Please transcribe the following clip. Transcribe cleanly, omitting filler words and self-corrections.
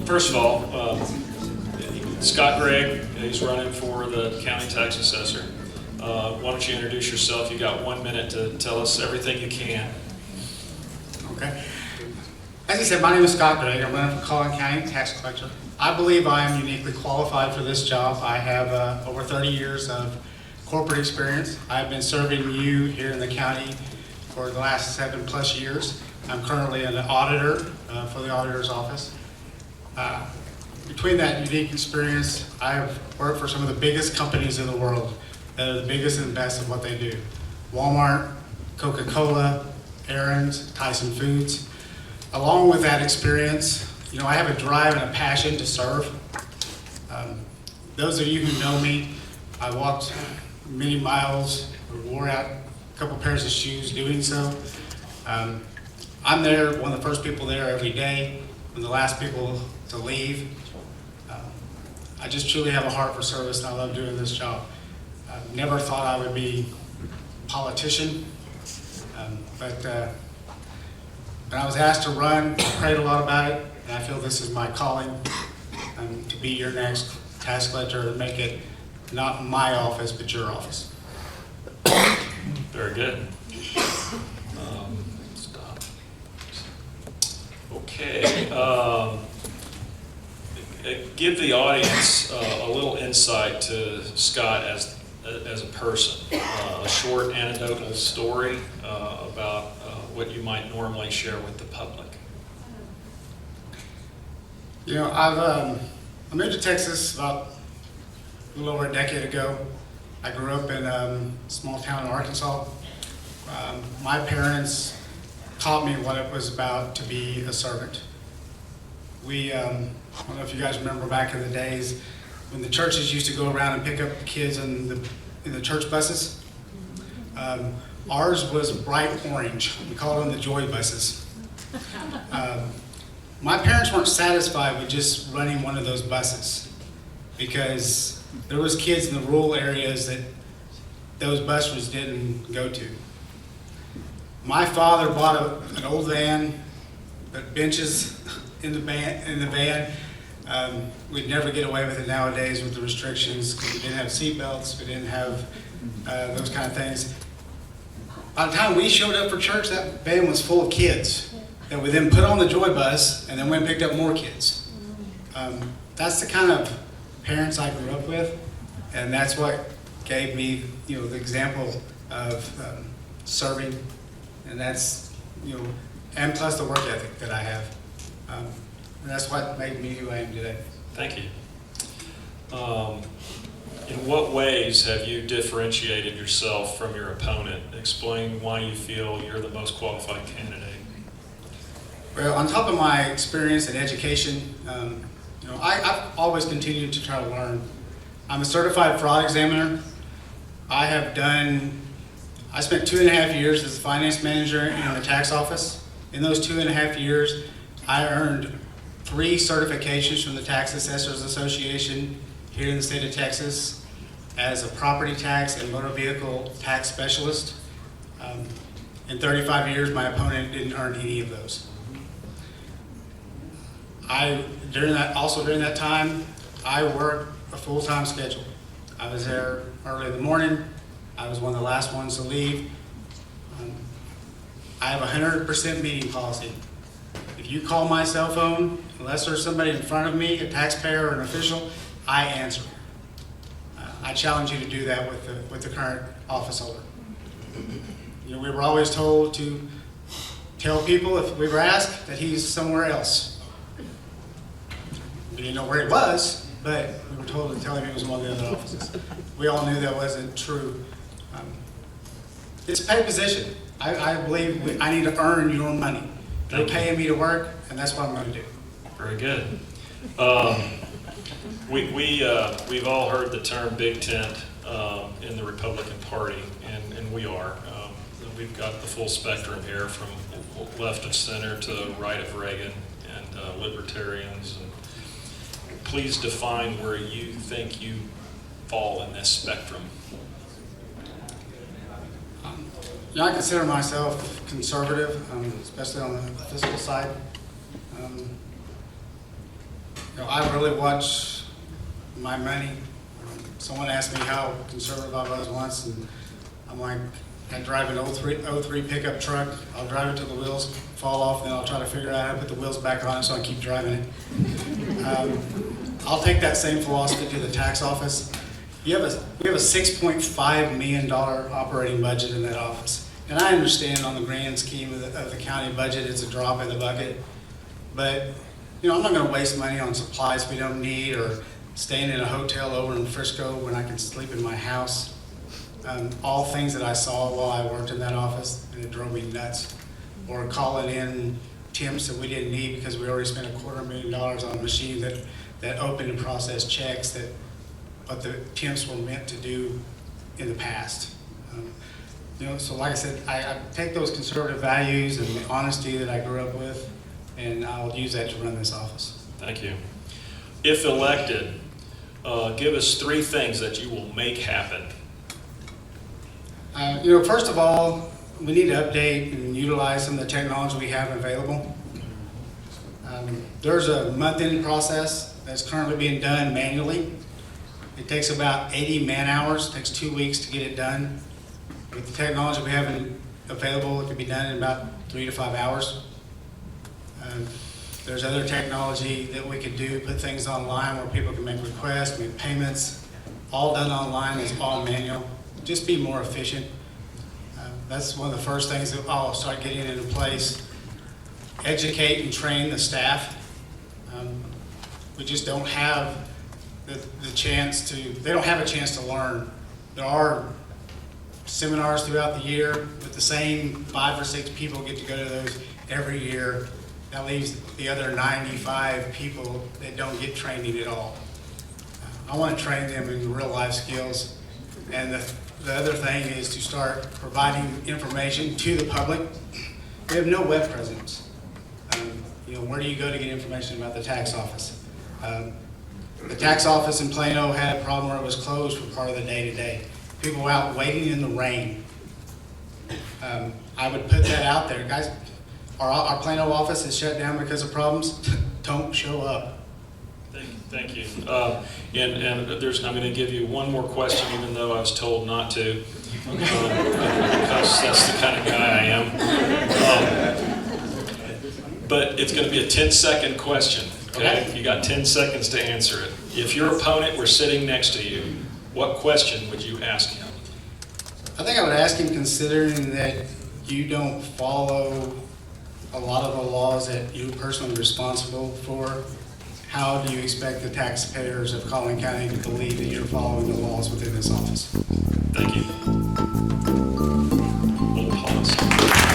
First of all, Scott Grigg, he's running for the county tax assessor. Why don't you introduce yourself? You got 1 minute to tell us everything you can. Okay. As I said, my name is Scott Grigg. I'm running for Collin County tax collector. I believe I am uniquely qualified for this job. I have over 30 years of corporate experience. I've been serving you here in the county for the last 7+ years. I'm currently an auditor for the auditor's office. Between that unique experience, I have worked for some of the biggest companies in the world that are the biggest and best at what they do. Walmart, Coca-Cola, Aaron's, Tyson Foods. Along with that experience, I have a drive and a passion to serve. Those of you who know me, I walked many miles, wore out a couple pairs of shoes doing so. I'm there, one of the first people there every day, one of the last people to leave. I just truly have a heart for service, and I love doing this job. I never thought I would be a politician, but when I was asked to run, I prayed a lot about it, and I feel this is my calling, to be your next tax collector and make it not my office, but your office. Very good. Stop. Okay. Give the audience a little insight to Scott as a person. A short anecdotal story about what you might normally share with the public. I moved to Texas about a little over a decade ago. I grew up in a small town in Arkansas. My parents taught me what it was about to be a servant. I don't know if you guys remember back in the days when the churches used to go around and pick up the kids in the church buses. Ours was bright orange. We called them the joy buses. My parents weren't satisfied with just running one of those buses because there was kids in the rural areas that those bus routes didn't go to. My father bought an old van, put benches in the van. We'd never get away with it nowadays with the restrictions because we didn't have seat belts, we didn't have those kind of things. By the time we showed up for church, that van was full of kids that we then put on the joy bus and then went and picked up more kids. That's the kind of parents I grew up with, and that's what gave me, the example of serving, and that's, and plus the work ethic that I have. And that's what made me who I am today. Thank you. In what ways have you differentiated yourself from your opponent? Explain why you feel you're the most qualified candidate. Well, on top of my experience and education, I've always continued to try to learn. I'm a certified fraud examiner. I spent 2.5 years as a finance manager in the tax office. In those 2.5 years, I earned 3 certifications from the Tax Assessors Association here in the state of Texas as a property tax and motor vehicle tax specialist. In 35 years, my opponent didn't earn any of those. During that time, I worked a full-time schedule. I was there early in the morning. I was one of the last ones to leave. I have a 100% meeting policy. If you call my cell phone, unless there's somebody in front of me, a taxpayer or an official, I answer. I challenge you to do that with the current office holder. We were always told to tell people if we were asked that he's somewhere else. We didn't know where he was, but we were told to tell him he was in one of the other offices. We all knew that wasn't true. It's a paid position. I believe I need to earn your money. They're paying me to work, and that's what I'm going to do. Very good. We've all heard the term big tent in the Republican Party, and we are. We've got the full spectrum here from left of center to right of Reagan and libertarians. And please define where you think you fall in this spectrum. I consider myself conservative, especially on the fiscal side. I really watch my money. Someone asked me how conservative I was once, and I'm like, I drive an 03 pickup truck. I'll drive it till the wheels fall off, then I'll try to figure out how to put the wheels back on so I keep driving it. I'll take that same philosophy to the tax office. We have a $6.5 million operating budget in that office. And I understand on the grand scheme of the county budget, it's a drop in the bucket. But, I'm not gonna waste money on supplies we don't need, or staying in a hotel over in Frisco when I can sleep in my house. All things that I saw while I worked in that office, and it drove me nuts. Or calling in temps that we didn't need because we already spent $250,000 on a machine that opened and processed checks what the temps were meant to do in the past. So like I said, I take those conservative values and the honesty that I grew up with, and I'll use that to run this office. Thank you. If elected, give us 3 things that you will make happen. First of all, we need to update and utilize some of the technology we have available. There's a month-end process that's currently being done manually. It takes about 80 man-hours, takes 2 weeks to get it done. With the technology we have available, it can be done in about 3 to 5 hours. There's other technology that we could do, put things online where people can make requests, make payments, all done online, it's all manual. Just be more efficient. That's one of the first things that I'll start getting into place. Educate and train the staff. We just don't have the chance to, they don't have a chance to learn. There are seminars throughout the year, but the same 5 or 6 people get to go to those every year. That leaves the other 95 people that don't get training at all. I want to train them in real life skills. And the other thing is to start providing information to the public. We have no web presence. Where do you go to get information about the tax office? The tax office in Plano had a problem where it was closed for part of the day-to-day. People were out waiting in the rain. I would put that out there. Guys, our Plano office is shut down because of problems. Don't show up. Thank you. And I'm going to give you one more question, even though I was told not to, because that's the kind of guy I am. But it's going to be a 10-second question. Okay? You got 10 seconds to answer it. If your opponent were sitting next to you, what question would you ask him? I think I would ask him, considering that you don't follow a lot of the laws that you're personally responsible for, how do you expect the taxpayers of Collin County to believe that you're following the laws within this office? Thank you. Little pause.